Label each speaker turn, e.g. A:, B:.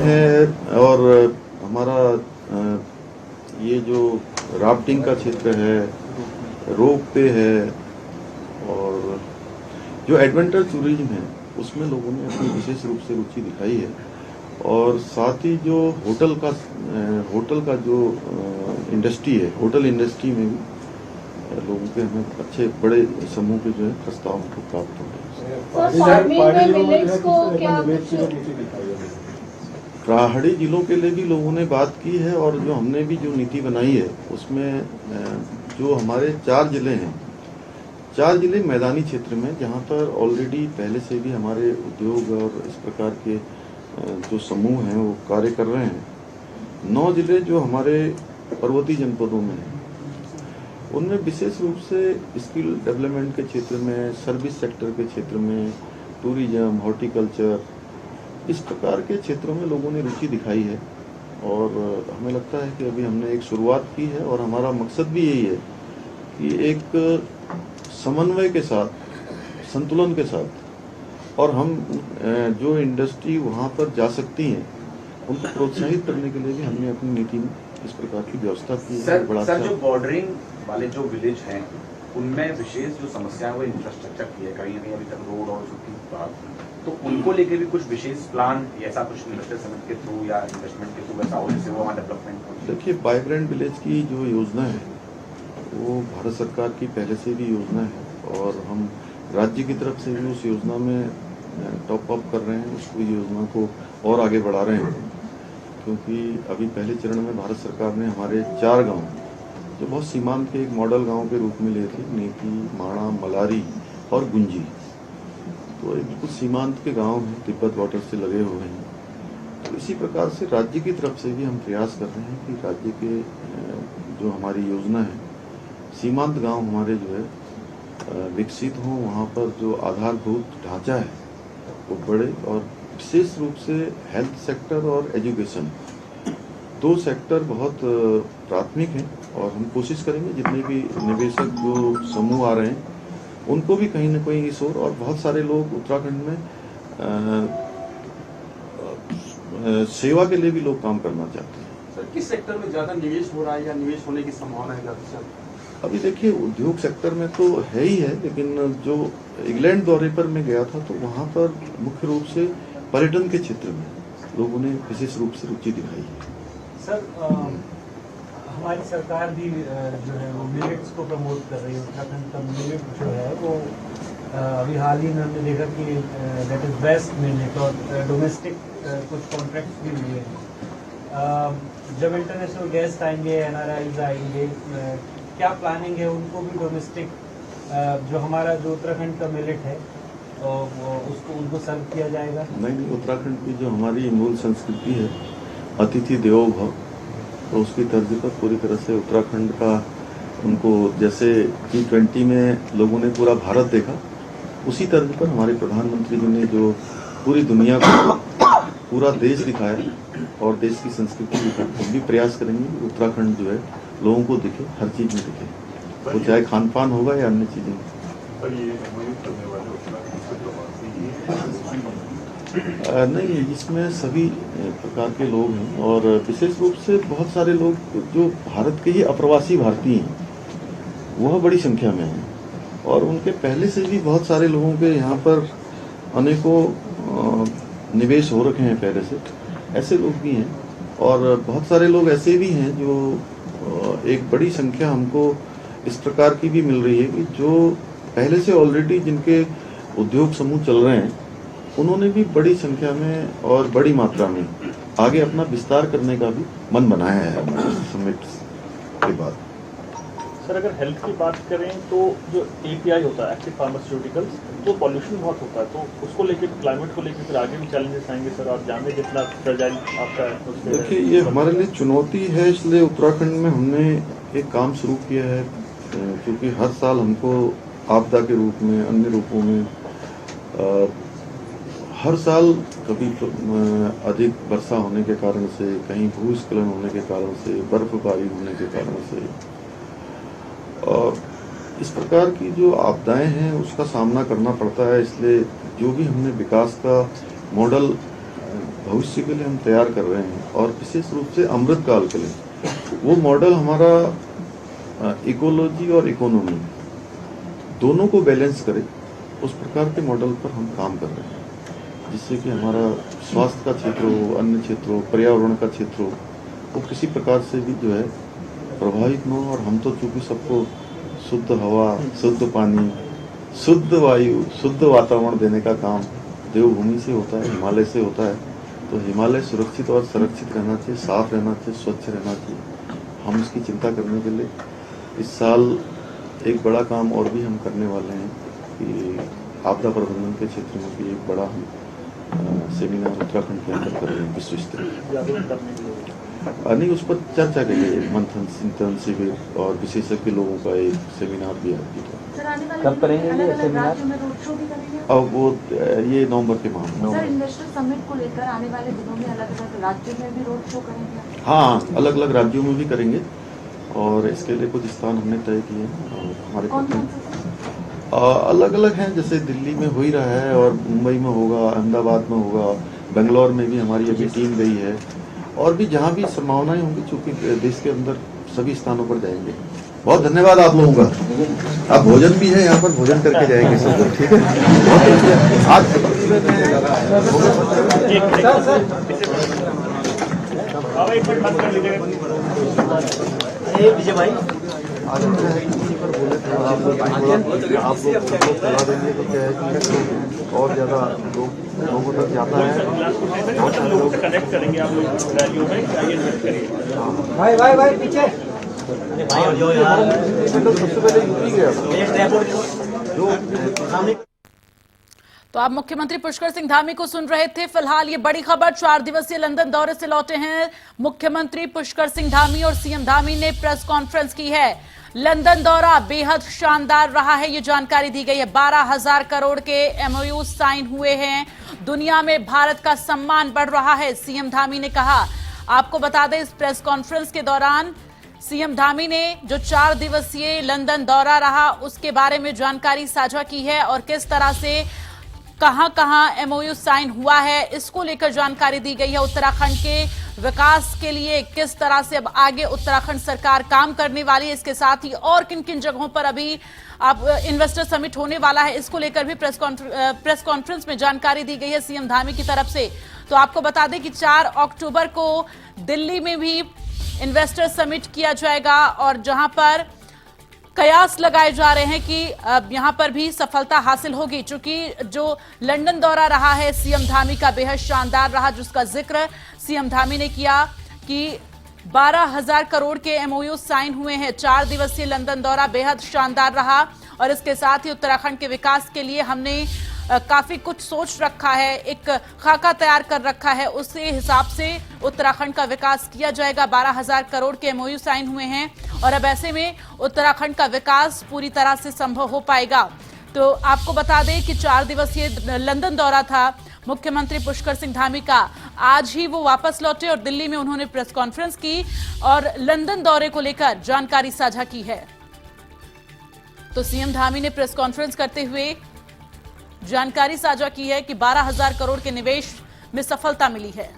A: है। और हमारा ये जो राफ्टिंग का क्षेत्र है, रोप पे है, और जो एडवेंचर टूरिज्म है उसमें लोगों ने अपनी विशेष रूप से रुचि दिखाई है। और साथ ही जो होटल का जो इंडस्ट्री है, होटल इंडस्ट्री में भी लोगों के हमें अच्छे बड़े समूह के जो है प्रस्ताव हमको प्राप्त हो रहे हैं। पहाड़ी जिलों के लिए भी लोगों ने बात की है, और जो हमने भी जो नीति बनाई है उसमें जो हमारे 4 जिले हैं, 4 जिले मैदानी क्षेत्र में, जहाँ पर ऑलरेडी पहले से भी हमारे उद्योग और इस प्रकार के जो समूह हैं वो कार्य कर रहे हैं। 9 जिले जो हमारे पर्वतीय जनपदों में हैं, उनमें विशेष रूप से स्किल डेवलपमेंट के क्षेत्र में, सर्विस सेक्टर के क्षेत्र में, टूरिज्म, हॉर्टिकल्चर, इस प्रकार के क्षेत्रों में लोगों ने रुचि दिखाई है। और हमें लगता है कि अभी हमने एक शुरुआत की है, और हमारा मकसद भी यही है कि एक समन्वय के साथ, संतुलन के साथ, और हम जो इंडस्ट्री वहाँ पर जा सकती हैं उनको प्रोत्साहित करने के लिए भी हमने अपनी नीति में इस प्रकार की व्यवस्था की है।
B: सर जो बॉर्डरिंग वाले जो विलेज हैं उनमें विशेष जो समस्या है वो इंफ्रास्ट्रक्चर की है, कहीं अभी तक रोड और उसकी बात, तो उनको लेके भी कुछ विशेष प्लान ऐसा कुछ इन्वेस्टर समिट के थ्रू या इन्वेस्टमेंट के थ्रू ऐसा हो जिससे वो हमारा डेवलपमेंट हो।
A: देखिए, वाइब्रेंट विलेज की जो योजना है वो भारत सरकार की पहले से भी योजना है, और हम राज्य की तरफ से भी उस योजना में टॉप अप कर रहे हैं, उसको योजना को और आगे बढ़ा रहे हैं। क्योंकि अभी पहले चरण में भारत सरकार ने हमारे 4 गांव जो बहुत सीमांत के एक मॉडल गांव के रूप में लिए थे, नीति, माणा, मलारी और गुंजी, तो एक बिल्कुल सीमांत के गांव हैं, तिब्बत बॉर्डर से लगे हुए हैं। तो इसी प्रकार से राज्य की तरफ से भी हम प्रयास कर रहे हैं कि राज्य के जो हमारी योजना है, सीमांत गांव हमारे जो है विकसित हों, वहाँ पर जो आधारभूत ढांचा है वो बढ़े, और विशेष रूप से हेल्थ सेक्टर और एजुकेशन, 2 सेक्टर बहुत प्राथमिक हैं। और हम कोशिश करेंगे जितने भी निवेशक जो समूह आ रहे हैं उनको भी कहीं न कहीं इस ओर, और बहुत सारे लोग उत्तराखंड में सेवा के लिए भी लोग काम करना चाहते हैं।
C: सर, किस सेक्टर में ज्यादा निवेश हो रहा है या निवेश होने की संभावना है ज्यादा सर?
A: अभी देखिए, उद्योग सेक्टर में तो है ही है, लेकिन जो इंग्लैंड दौरे पर मैं गया था तो वहाँ पर मुख्य रूप से पर्यटन के क्षेत्र में लोगों ने विशेष रूप से रुचि दिखाई है।
D: सर, हमारी सरकार भी जो है वो मिलेट्स को प्रमोट कर रही है। उत्तराखंड का मिलेट जो है वो अभी हाल ही में हमने देखा कि दैट इज बेस्ट मिलेट, और डोमेस्टिक कुछ कॉन्ट्रैक्ट्स भी मिले हैं। जब इंटरनेशनल गेस्ट आएंगे, एनआरआईज आएंगे, क्या प्लानिंग है उनको भी डोमेस्टिक जो हमारा जो उत्तराखंड का मिलेट है उसको उनको सर्व किया जाएगा? नहीं,
A: उत्तराखंड की जो हमारी मूल संस्कृति है, अतिथि देवो भव, तो उसकी तर्ज पर पूरी तरह से उत्तराखंड का उनको, जैसे G20 में लोगों ने पूरा भारत देखा, उसी तर्ज पर हमारे प्रधानमंत्री जी ने जो पूरी दुनिया को पूरा देश दिखाया और देश की संस्कृति दिखाई, हम भी प्रयास करेंगे कि उत्तराखंड जो है लोगों को दिखे, हर चीज में दिखे, वो चाहे खान पान होगा या अन्य चीजें। नहीं, इसमें सभी प्रकार के लोग हैं, और विशेष रूप से बहुत सारे लोग जो भारत के ही अप्रवासी भारतीय हैं वह बड़ी संख्या में हैं, और उनके पहले से भी बहुत सारे लोगों के यहाँ पर अनेकों निवेश हो रखे हैं पहले से, ऐसे लोग भी हैं। और बहुत सारे लोग ऐसे भी हैं जो एक बड़ी संख्या हमको इस प्रकार की भी मिल रही है कि जो पहले से ऑलरेडी जिनके उद्योग समूह चल रहे हैं, उन्होंने भी बड़ी संख्या में और बड़ी मात्रा में आगे अपना विस्तार करने का भी मन बनाया है समिट के बाद।
E: सर, अगर हेल्थ की बात करें तो जो API होता है, एक्टिव फार्मास्यूटिकल्स, तो पॉल्यूशन बहुत होता है, तो उसको लेकर, क्लाइमेट को लेकर फिर आगे भी चैलेंजेस आएंगे सर, आप जानते कितना फ्रेजाइल आपका है।
A: देखिए, ये हमारे लिए चुनौती है, इसलिए उत्तराखंड में हमने एक काम शुरू किया है, क्योंकि हर साल हमको आपदा के रूप में, अन्य रूपों में हर साल कभी अधिक वर्षा होने के कारण से, कहीं भूस्खलन होने के कारण से, बर्फबारी होने के कारण से, और इस प्रकार की जो आपदाएं हैं उसका सामना करना पड़ता है। इसलिए जो भी हमने विकास का मॉडल भविष्य के लिए हम तैयार कर रहे हैं और विशेष रूप से अमृत काल के लिए वो मॉडल हमारा इकोलॉजी और इकोनॉमी दोनों को बैलेंस करे, उस प्रकार के मॉडल पर हम काम कर रहे हैं, जिससे कि हमारा स्वास्थ्य का क्षेत्र हो, अन्य क्षेत्र हो, पर्यावरण का क्षेत्र हो, वो किसी प्रकार से भी जो है प्रभावित न हो। और हम तो चूंकि सबको शुद्ध हवा, शुद्ध पानी, शुद्ध वायु, शुद्ध वातावरण देने का काम देवभूमि से होता है, हिमालय से होता है। तो हिमालय सुरक्षित और संरक्षित रहना चाहिए, साफ रहना चाहिए, स्वच्छ रहना चाहिए। हम इसकी चिंता करने के लिए इस साल एक बड़ा काम और भी हम करने वाले हैं कि आपदा प्रबंधन के क्षेत्र में भी एक बड़ा हम सेमिनार उत्तराखंड के अंदर कर रहे हैं, विश्व स्तरीय। नहीं, उस पर चर्चा के लिए मंथन, चिंतन शिविर और विशेषज्ञ लोगों का एक सेमिनार भी आयोजित है।
F: कब करेंगे ये सेमिनार?
A: अब वो ये नवंबर के माह में।
F: सर, इन्वेस्टर समिट को लेकर आने वाले दिनों में अलग-अलग राज्यों में भी रोड शो करेंगे?
A: हाँ, अलग अलग राज्यों में भी करेंगे और इसके लिए कुछ स्थान हमने तय किए हैं और हमारे अलग अलग हैं, जैसे दिल्ली में हो ही रहा है और मुंबई में होगा, अहमदाबाद में होगा, बेंगलोर में भी हमारी अभी टीम गई है और भी जहाँ भी संभावनाएं होंगी, चूंकि देश के अंदर सभी स्थानों पर जाएंगे। बहुत धन्यवाद आप लोगों का। आप भोजन भी है यहाँ पर, भोजन करके जाएंगे सब लोग, ठीक है? बहुत
C: विजय भाई
A: आज इसी पर बोले थे, आप लोग सलाह देंगे तो क्या है कि और ज़्यादा लोगों तक जाता है।
E: बहुत सारे लोगों से कनेक्ट करेंगे आप लोग रैलियों में, चाहिए इन्वेस्ट करिए।
C: भाई पीछे
A: सबसे पहले यूपी गया था।
G: तो आप मुख्यमंत्री पुष्कर सिंह धामी को सुन रहे थे। फिलहाल ये बड़ी खबर, 4 दिवसीय लंदन दौरे से लौटे हैं मुख्यमंत्री पुष्कर सिंह धामी और सीएम धामी ने प्रेस कॉन्फ्रेंस की है। लंदन दौरा बेहद शानदार रहा है, ये जानकारी दी गई है। 12,000 करोड़ के एमओयू साइन हुए हैं, दुनिया में भारत का सम्मान बढ़ रहा है, सीएम धामी ने कहा। आपको बता दें, इस प्रेस कॉन्फ्रेंस के दौरान सीएम धामी ने जो 4 दिवसीय लंदन दौरा रहा उसके बारे में जानकारी साझा की है और किस तरह से कहां एमओयू साइन हुआ है, इसको लेकर जानकारी दी गई है। उत्तराखंड के विकास के लिए किस तरह से अब आगे उत्तराखंड सरकार काम करने वाली है, इसके साथ ही और किन किन जगहों पर अभी अब इन्वेस्टर समिट होने वाला है, इसको लेकर भी प्रेस कॉन्फ्रेंस में जानकारी दी गई है सीएम धामी की तरफ से। तो आपको बता दें कि 4 अक्टूबर को दिल्ली में भी इन्वेस्टर समिट किया जाएगा और जहां पर कयास लगाए जा रहे हैं कि अब यहां पर भी सफलता हासिल होगी। चूंकि जो लंदन दौरा रहा है सीएम धामी का बेहद शानदार रहा, जिसका जिक्र सीएम धामी ने किया कि 12,000 करोड़ के एमओयू साइन हुए हैं। 4 दिवसीय लंदन दौरा बेहद शानदार रहा और इसके साथ ही उत्तराखंड के विकास के लिए हमने काफी कुछ सोच रखा है, एक खाका तैयार कर रखा है, उसी हिसाब से उत्तराखंड का विकास किया जाएगा। 12,000 करोड़ के एमओयू साइन हुए हैं और अब ऐसे में उत्तराखंड का विकास पूरी तरह से संभव हो पाएगा। तो आपको बता दें कि 4 दिवसीय लंदन दौरा था मुख्यमंत्री पुष्कर सिंह धामी का। आज ही वो वापस लौटे और दिल्ली में उन्होंने प्रेस कॉन्फ्रेंस की और लंदन दौरे को लेकर जानकारी साझा की है। तो सीएम धामी ने प्रेस कॉन्फ्रेंस करते हुए जानकारी साझा की है कि 12,000 करोड़ के निवेश में सफलता मिली है।